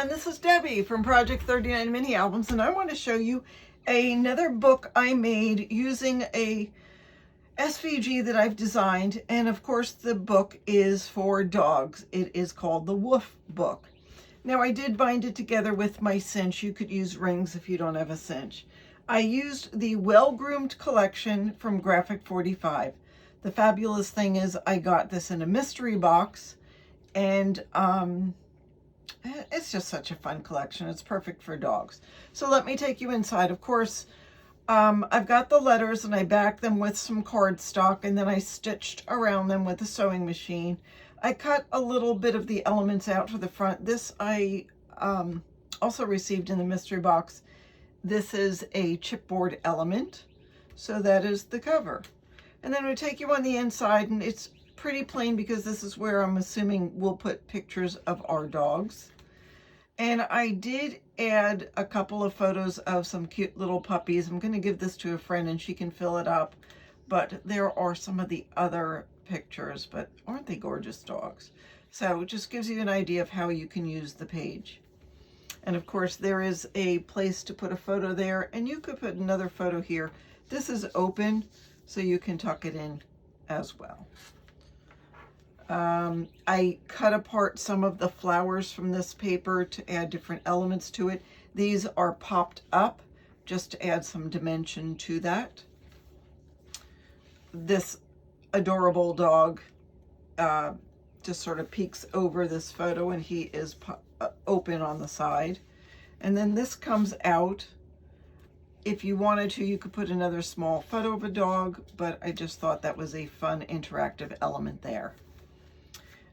everyone, this is Debbie from Project 39 Mini Albums, and I want to show you another book I made using a SVG that I've designed, and of course the book is for dogs. It is called the Woof book. Now I did bind it together with my cinch. You could use rings if you don't have a cinch. I used the Well-Groomed collection from Graphic 45. The fabulous thing is I got this in a mystery box, and it's just such a fun collection. It's perfect for dogs. So let me take you inside. Of course, I've got the letters and I backed them with some cardstock, and then I stitched around them with a sewing machine. I cut a little bit of the elements out for the front. This I also received in the mystery box. This is a chipboard element. So that is the cover. And then we take you on the inside, and it's pretty plain because this is where I'm assuming we'll put pictures of our dogs. And I did add a couple of photos of some cute little puppies. I'm going to give this to a friend and she can fill it up. But there are some of the other pictures, but aren't they gorgeous dogs? So it just gives you an idea of how you can use the page. And of course there is a place to put a photo there, and you could put another photo here. This is open, so you can tuck it in as well. I cut apart some of the flowers from this paper to add different elements to it. These are popped up just to add some dimension to that. This adorable dog just sort of peeks over this photo, and he is open on the side. And then this comes out. If you wanted to, you could put another small photo of a dog, but I just thought that was a fun interactive element there.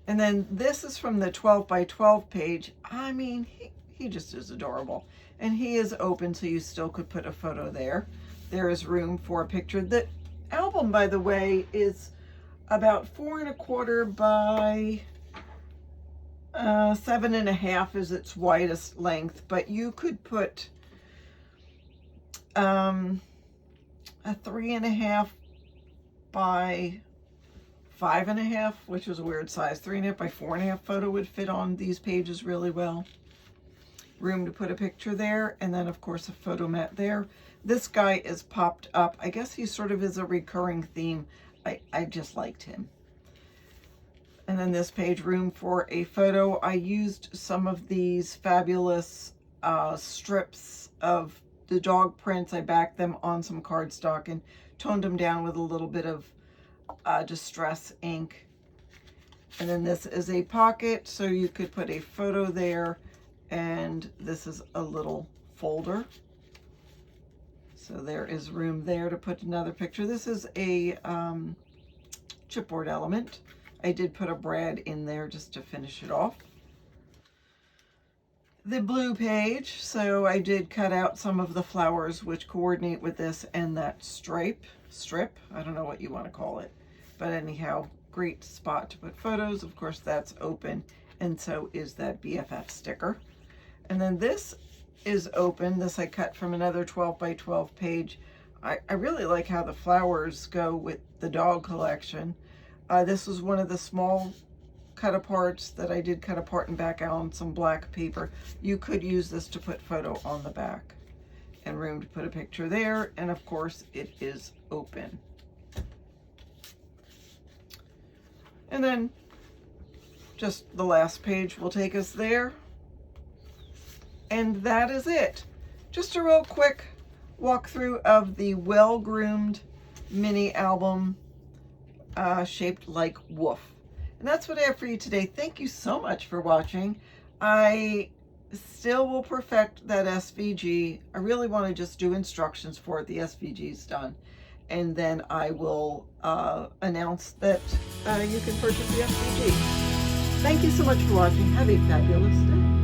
And then this is from the 12 by 12 page. I mean, he just is adorable. And he is open, so you still could put a photo there. There is room for a picture. The album, by the way, is about 4 1/4 by 7 1/2 is its widest length. But you could put a 3 1/2 by 5 1/2, which is a weird size. 3 1/2 by 4 1/2 photo would fit on these pages really well. Room to put a picture there, and then of course a photo mat there. This guy is popped up. I guess he sort of is a recurring theme. I just liked him. And then this page, room for a photo. I used some of these fabulous strips of the dog prints. I backed them on some cardstock and toned them down with a little bit of distress ink. And then this is a pocket, so you could put a photo there, and this is a little folder, so there is room there to put another picture. This is a chipboard element. I did put a brad in there just to finish it off. The blue page, so I did cut out some of the flowers which coordinate with this and that strip, I don't know what you want to call it. But anyhow, great spot to put photos. Of course, that's open, and so is that BFF sticker. And then this is open. This I cut from another 12 by 12 page. I really like how the flowers go with the dog collection. This was one of the small cut aparts that I did cut apart and back out on some black paper. You could use this to put photo on the back, and room to put a picture there. And of course, it is open. And then just the last page will take us there. And that is it. Just a real quick walkthrough of the Well-Groomed Mini Album shaped like Woof. And that's what I have for you today. Thank you so much for watching. I still will perfect that SVG. I really want to just do instructions for it. The SVG is done. And then I will announce that you can purchase the SVG. Thank you so much for watching. Have a fabulous day.